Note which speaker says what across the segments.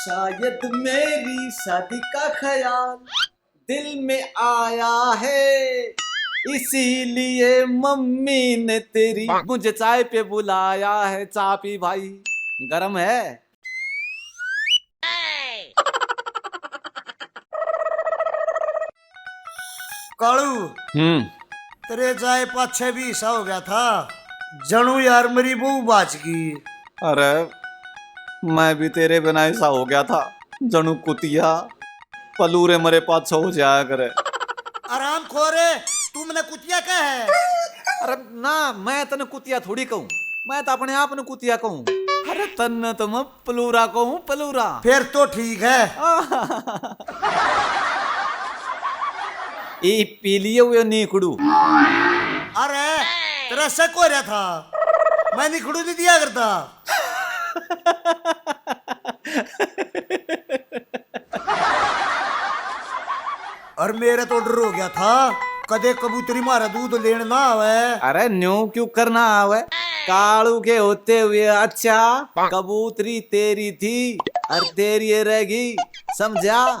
Speaker 1: शायद मेरी शादी का ख्याल दिल में आया है, इसीलिए मम्मी ने तेरी मुझे चाय पे बुलाया है। चाय पी भाई, गरम है।
Speaker 2: कालू तेरे जाए पाछे भी ऐसा हो गया था जनू यार मेरी बहू बाच गई।
Speaker 1: अरे मैं भी तेरे बिना ऐसा हो गया था, जनू कुतिया पलूरे मरे पाछो हो जाया करे।
Speaker 2: आराम खोरे तू मैंने कुतिया का है।
Speaker 1: अरे ना, मैं तने कुतिया थोड़ी कहूँ, मैं तो अपने आप ने कुतिया कहूँ। अरे तन्ने तो मैं पलूरा कहूँ, पलूरा।
Speaker 2: फिर तो ठीक है।
Speaker 1: ये पी लिए हुए नीकड़ू।
Speaker 2: अरे तेरा शक हो रहा था, मैं निकड़ू नहीं दिया करता। और मेरा तो डर हो गया था कदे कबूतरी मारा दूध लेने ना आवे।
Speaker 1: अरे न्यू क्यों करना आवे, कालू के होते हुए अच्छा कबूतरी तेरी थी और तेरी ये रहेगी, समझा।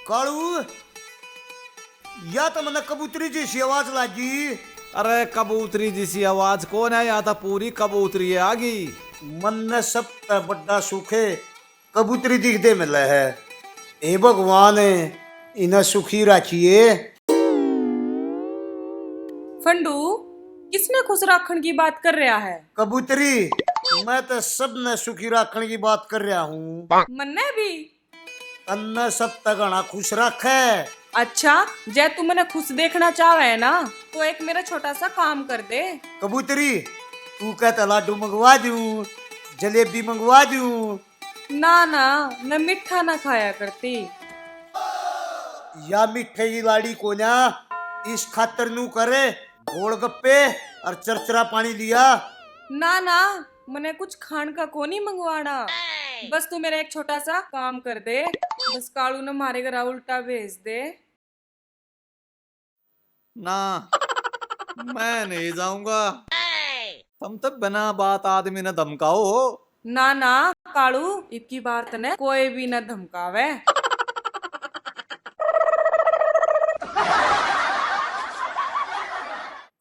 Speaker 2: कालू या तो मैंने कबूतरी जैसी आवाज लागी।
Speaker 1: अरे कबूतरी जैसी आवाज कौन है, या तो पूरी कबूतरी आ गई।
Speaker 2: मन ने सब बड़ा सुख है कबूतरी दिखते मिले है। ए भगवान इन्हें सुखी रखिए।
Speaker 3: फंडू किसने खुश राखण की बात कर रहा है?
Speaker 2: कबूतरी मैं तो सब ने सुखी रखने की बात कर रहा हूँ।
Speaker 3: मन्ने भी
Speaker 2: अन्ना सब तगड़ा खुश रखे।
Speaker 3: अच्छा, जय तू मैंने खुश देखना चाहे है ना, तो एक मेरा छोटा सा काम कर दे।
Speaker 2: कबूतरी तू कहता लाडू मंगवा दूं, जलेबी मंगवा दूं।
Speaker 3: ना ना, मैं मीठा ना खाया करती।
Speaker 2: या मिठे की लाड़ी को ना इस खातर नू करे गोलगप्पे और चरचरा पानी लिया।
Speaker 3: ना ना, मैंने कुछ खान का को नहीं मंगवाना, बस तू मेरा एक छोटा सा काम कर दे। बस कालू ने मारे घर उल्टा भेज दे।
Speaker 1: ना मैं नहीं जाऊंगा, तुम तो बिना बात आदमी ने धमकाओ हो।
Speaker 3: ना ना कालू, इतनी बार तने कोई भी ना धमकावे।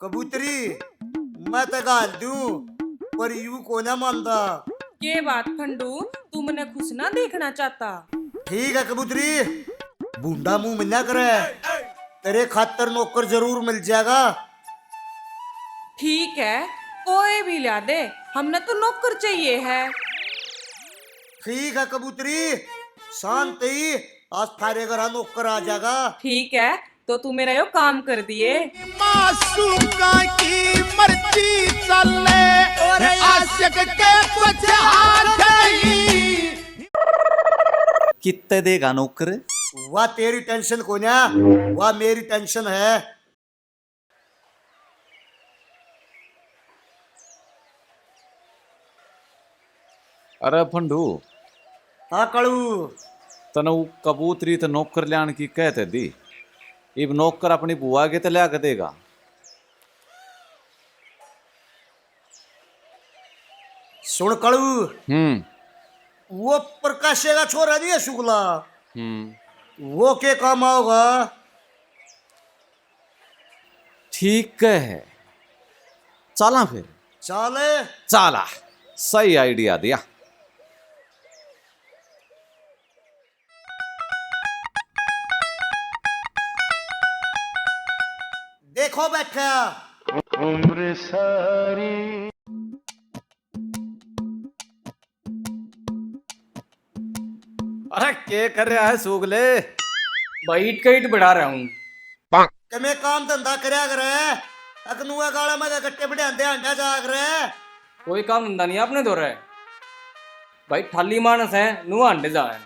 Speaker 2: कबूतरी मैं तो गाल दूं पर यू को ना मानता।
Speaker 3: के बात फंडू, तू मैंने खुश ना देखना चाहता?
Speaker 2: ठीक है कबूतरी, बूंदा मुंह मिलना करे, तेरे खातर नौकर जरूर मिल जाएगा।
Speaker 3: ठीक है, कोई भी ला दे, हमने तो नौकर चाहिए है।
Speaker 2: ठीक है कबूतरी, शांत ही आज थारे घर नौकर आ जाएगा।
Speaker 3: ठीक है, तो तू मेरा यो काम कर दिए।
Speaker 4: मासूका की मर्जी चले और आशिक के कुछ हाथ ही।
Speaker 1: कितने देगा नौकर?
Speaker 2: वह तेरी टेंशन को ना, वह मेरी टेंशन है।
Speaker 1: अरे फंडू,
Speaker 2: हाँ कड़ू
Speaker 1: तनु कबूतरी तो नौकर लियान की कहते दी, इब नौकर अपनी बुआ के तो लिया के देगा।
Speaker 2: सुन कड़ू, वो प्रकाशे का छोरा नहीं है शुक्ला, वो के काम आओगा।
Speaker 1: ठीक है, चला फिर।
Speaker 2: चाले
Speaker 1: चला, सही आइडिया दिया।
Speaker 2: देखो बैठा
Speaker 4: उम्र सारी
Speaker 1: अरे क्या कर रहा है सुगले?
Speaker 5: भाई ईट का ईट बढ़ा रहा हूँ।
Speaker 2: कि मैं काम धंधा करया करे, अकनुआ गाला में गट्टे बढ़ाते अंडा जाग रहे।
Speaker 5: कोई काम धंधा नहीं आपने दो रहा भाई, थाली मानस है नुआ अंडे जाए।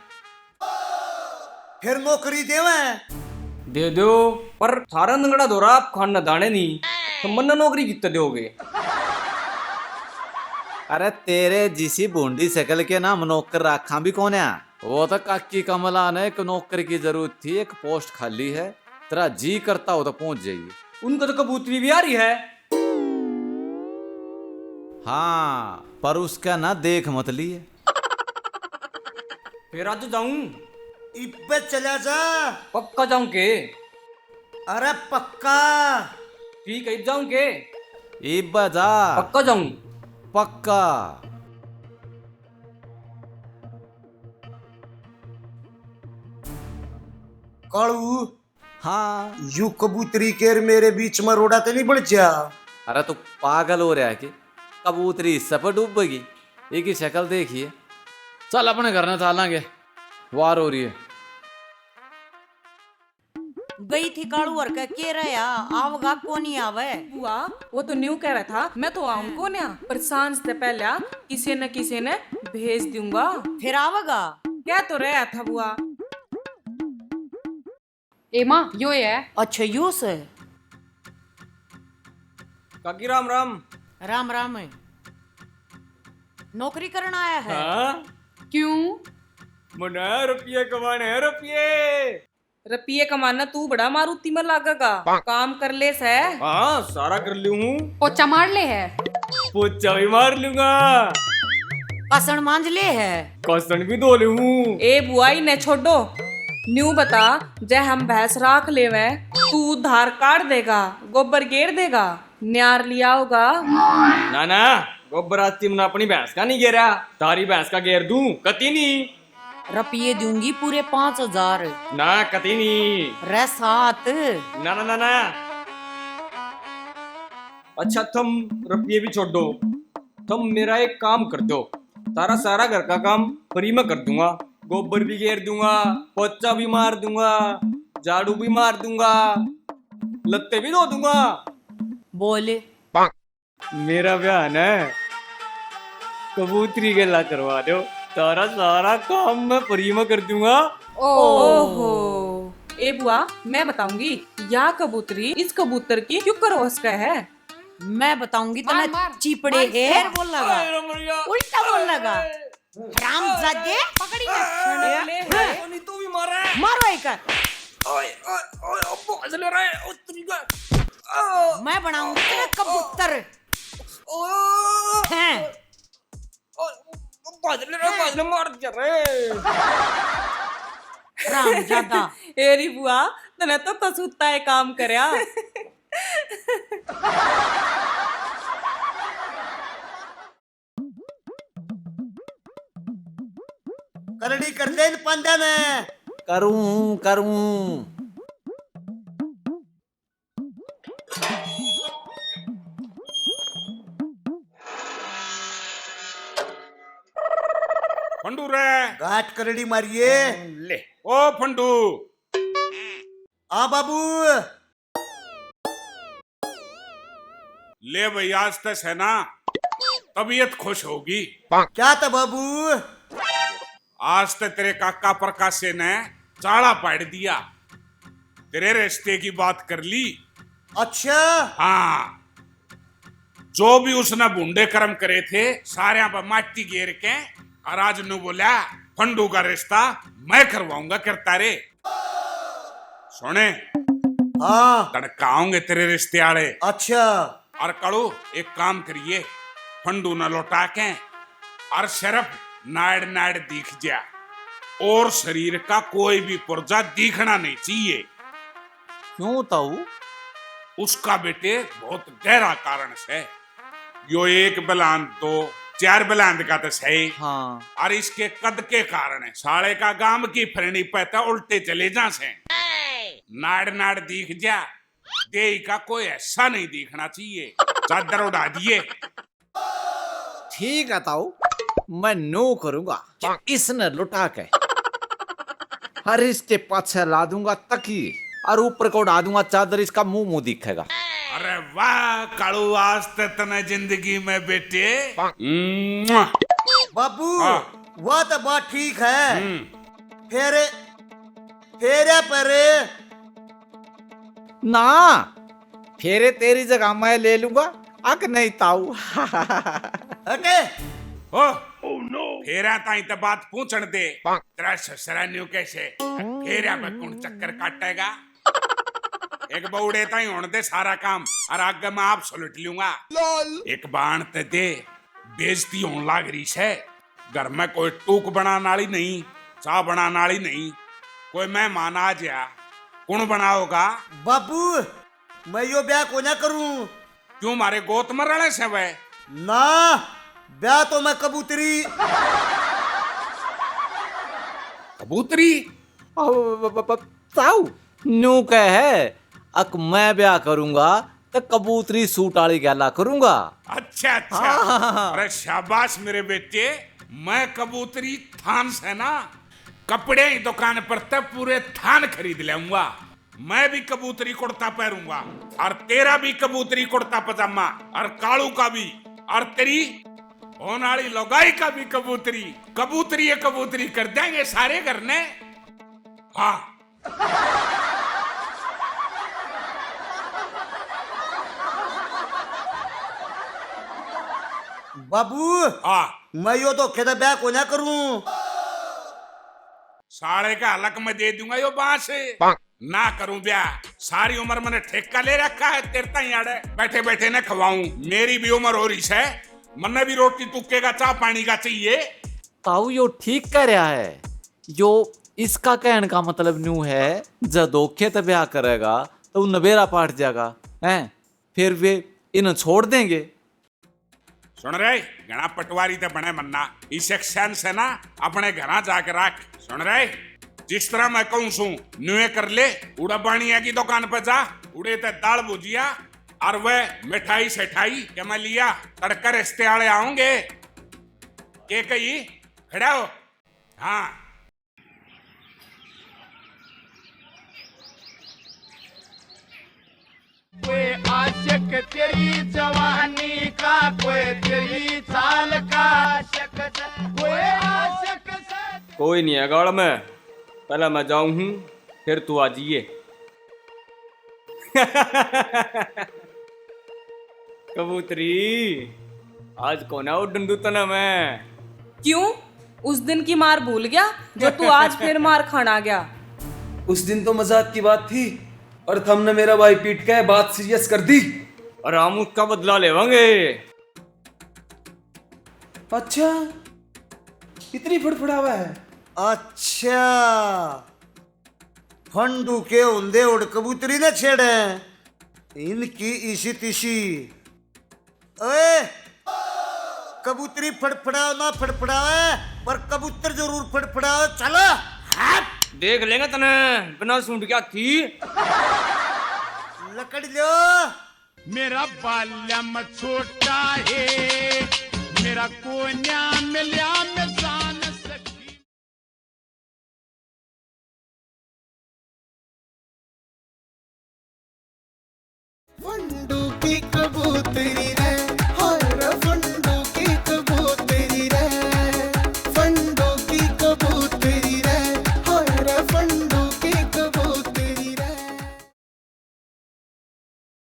Speaker 2: फिर नौकरी देवे
Speaker 5: दे दो, पर थारा नंगड़ा दो रहा आप खाना दाने नहीं, तो मन्ना नौकरी कितने दोगे?
Speaker 1: अरे तेरे जिसी बूंदी शकल के नाम नौकर रखा भी कौन है? वो तो काकी कमला ने एक नौकर की जरूरत थी, एक पोस्ट खाली है, तेरा जी करता हो तो पहुंच जाइए।
Speaker 5: उनका तो कबूतरी भी आ रही है।
Speaker 1: हाँ पर उसका ना देख मत लिए।
Speaker 5: फिर आज जाऊं?
Speaker 2: इब्बे चला जा।
Speaker 5: पक्का जाऊं के?
Speaker 2: अरे पक्का।
Speaker 5: ठीक है जाऊं के?
Speaker 1: एक बजा
Speaker 5: पक्का जाऊं?
Speaker 1: पक्का।
Speaker 2: कालू
Speaker 1: हाँ
Speaker 2: यू कबूतरी केर मेरे बीच में रोड़ा तो नहीं बढ़ जा।
Speaker 1: अरे तू पागल हो रहा है कि कबूतरी इससे पर डूबेगी। एक ही शक्ल देखिए। चल अपने घर में चलेंगे, वार हो रही है।
Speaker 6: गई थी कालू और के रहा आवगा को नहीं आवे।
Speaker 3: बुआ वो तो न्यू कह रहा था मैं तो आऊंगा ना, पर सांझ से पहले किसी न किसी ने भेज दूंगा।
Speaker 6: फिर आवेगा?
Speaker 3: क्या तो रहा था बुआ।
Speaker 7: ए माँ यो है।
Speaker 6: अच्छा यू से।
Speaker 5: काकी राम राम।
Speaker 6: राम राम है। नौकरी करना आया है?
Speaker 5: हाँ
Speaker 7: क्यों?
Speaker 5: मना रुपये कमाने हैं रुपये।
Speaker 3: रुपये कमाना तू बड़ा मारुति में लागेगा, काम कर ले से।
Speaker 5: हाँ सारा कर लूं हूँ।
Speaker 7: पोचा मार ले है।
Speaker 5: पोचा भी मार लूंगा।
Speaker 6: कसन मांझ ले है।
Speaker 5: कसन भी धो लूं।
Speaker 3: ए बुआ इन्हें छोड़ो। न्यू बता, जय हम भैंस राख लेवे तू धार काट देगा, गोबर गेर देगा, न्यार लिया होगा।
Speaker 5: ना ना गोबर आती मैं अपनी भैंस का नहीं गेरा, तारी भैंस का गेर दूं कती नहीं।
Speaker 6: रुपये दूंगी पूरे 5000।
Speaker 5: ना कती नहीं।
Speaker 6: रे 7।
Speaker 5: ना ना ना ना। अच्छा तुम रुपये भी छोड़ दो, तुम मेरा एक काम कर दो। तारा सारा घर का काम फ्री में कर दूंगा। गोबर भी घेर दूंगा, पोचा भी मार दूंगा, झाड़ू भी मार दूंगा, लत्ते भी धो दूंगा।
Speaker 6: बोले
Speaker 5: मेरा बयान है, कबूतरी गेला करवा दो, तारा सारा काम मैं फ्री में कर दूंगा।
Speaker 3: ओहो ए बुआ मैं बताऊंगी, या कबूतरी इस कबूतर की क्यों करोस का है।
Speaker 6: मैं बताऊंगी तो
Speaker 7: मार,
Speaker 6: ना
Speaker 7: मार,
Speaker 6: चिपड़े
Speaker 7: मार,
Speaker 6: है
Speaker 7: मार।
Speaker 6: बोल लगा, उल्टा बोल लगा। राम जादे पकड़ी
Speaker 5: नहीं तू भी मार रहा है।
Speaker 6: मारो एक।
Speaker 5: ओए ओए ओए अब्बू कैसे ले रहा है? ओ तरीका।
Speaker 6: मैं बनाऊंगी तेरा कबूतर। हैं
Speaker 5: बाजले मार जा रहे।
Speaker 6: राम जादा।
Speaker 3: एरी बुआ तने तो कसूता है काम करया।
Speaker 2: करड़ी कर दे इन पंदे में।
Speaker 1: करूं करूं।
Speaker 4: फंडू रे
Speaker 2: घाट करड़ी मारिए।
Speaker 4: ले ओ फंडू।
Speaker 2: आ बाबू
Speaker 4: ले भाई आज तक है ना, तबीयत खुश होगी।
Speaker 2: क्या था बाबू?
Speaker 4: आज तक तेरे काका प्रकाश ने चाड़ा पाड़ दिया, तेरे रिश्ते की बात कर ली।
Speaker 2: अच्छा
Speaker 4: हाँ जो भी उसने बूंदे कर्म करे थे सारे पर माटी घेर के और आज नु बोला फंडू का रिश्ता मैं करवाऊंगा करता रे। सुने
Speaker 2: हाँ
Speaker 4: तड़काओगे तेरे रिश्ते आड़े।
Speaker 2: अच्छा
Speaker 4: और कड़ू एक काम करिए, फंडू न लौटा के और सिर्फ नाड़ नाड़ दिख जा, और शरीर का कोई भी पुर्जा दिखना नहीं चाहिए।
Speaker 1: क्यों ताऊ?
Speaker 4: उसका बेटे बहुत गहरा कारण से, यो एक बलांद तो 4 बलांद का तो सही।
Speaker 1: हाँ
Speaker 4: और इसके कद के कारण है साले का गांव की फरनी पैता उल्टे चले जा से। नाड़ नाड़ दिख जा, देही का कोई ऐसा नहीं दिखना चाहिए। चादर उड़ा दिए।
Speaker 1: ठीक है ताऊ, मैं नो करूंगा कि इसने लुटा के हर इसके पाछे ला दूंगा तकिए और ऊपर को उड़ा दूंगा चादर, इसका मुंह मुंह दिखेगा।
Speaker 4: अरे वाह कालू आज तक तने जिंदगी में बेटे। मुआ।
Speaker 2: बाबू
Speaker 4: हाँ।
Speaker 2: वो तो बात ठीक है। फेरे फेरे परे
Speaker 1: ना फेरे तेरी जगह मैं ले लूंगा। अक नहीं ताऊ।
Speaker 2: हटे।
Speaker 4: ओ फेरा ताई तो बात पूछण दे, तेरा ससुरा न्यू कैसे फेरा में कौन चक्कर काटेगा। एक बौड़े ताई होने दे सारा काम और आगे मैं आप सुलट लूंगा। एक बाण ते दे बेइज्जती होने लाग रही है। घर में कोई टूक बनाने वाली नहीं, चाय बनाने वाली नहीं, कोई मेहमान आ जा, कौन बनाओगा?
Speaker 2: बापू मैं यो ब्याह को ना करूं।
Speaker 4: क्यों मारे गोत में रहने से वह?
Speaker 2: ना ब्याह तो मैं कबूतरी।
Speaker 4: कबूतरी?
Speaker 1: ताऊ न्यू कह है अक मैं ब्याह करूंगा तो कबूतरी सूट वाली गैला करूंगा।
Speaker 4: अच्छा अच्छा। अरे शाबाश मेरे बेटे, मैं कबूतरी थान से ना कपड़े ही दुकान पर तब पूरे थान खरीद लाऊंगा। मैं भी कबूतरी कुर्ता पहनूंगा और तेरा भी कबूतरी कुर्ता पजामा और कालू का भी और तेरी होनाली लोगाई का भी कबूतरी कबूतरी कबूतरी कर देंगे सारे घर ने। हाँ
Speaker 2: बाबू
Speaker 4: हाँ,
Speaker 2: मैं यो तो खेदा ब्याह को ना करूं।
Speaker 4: साले का हलक में दे दूंगा यो बांस ना करूं ब्याह। सारी उम्र मैंने ठेका ले रखा है तेरता ही आड़े बैठे बैठे न खवाऊं। मेरी भी उम्र हो रही है, मन्ने भी रोटी तुक्के का चाह पानी का चाहिए।
Speaker 1: ताऊ यो ठीक कह रहा है। यो इसका कहने का मतलब न्यू है जब धोखे तो ब्याह करेगा तो वो नबेरा पाट जाएगा हैं, फिर वे इन्हें छोड़ देंगे।
Speaker 4: सुन रहे घना पटवारी तो बने मन्ना, इस एक्शन से ना अपने घर जाके रख। सुन रहे जिस तरह मैं कहूं सू न्यूए कर ले। उड़ा बाणिया की दुकान पर जा, उड़े ते दाल भुजिया और वह मिठाई सेठाई के मैं लिया तड़का रिश्ते वाले आओगे के कही खड़ा हो। हाँ
Speaker 8: कोई आशिक तेरी जवानी का, कोई तेरी चाल का आशिक, कोई आशिक से।
Speaker 5: कोई नहीं है गाड़ में, पहले मैं जाऊं हूं फिर तू आ जाइए। कबूतरी आज कौन है वो डंडू तना मैं?
Speaker 3: क्यों उस दिन की मार भूल गया जो तू आज फिर मार खाना गया?
Speaker 9: उस दिन तो मजाक की बात थी और तुमने मेरा भाई पीट के बात सीरियस कर दी।
Speaker 5: और हम उसका बदला लेवांगे।
Speaker 9: अच्छा इतनी फड़फड़ावा है?
Speaker 2: अच्छा फंडू के उंदे उड़ कबूतरी ने छेड़े इनकी इसी तिशी। ओए कबूतरी फड़फड़ाओ ना फड़फड़ावे पर कबूतर जरूर फड़फड़ाओ। चलो
Speaker 5: देख लेंगे तने बिना सूंड क्या थी।
Speaker 2: लकड़ लो।
Speaker 8: मेरा बाल्यम छोटा है, मेरा कोन्या मिल्या में जान सकी।
Speaker 2: फंडू की कबूतरी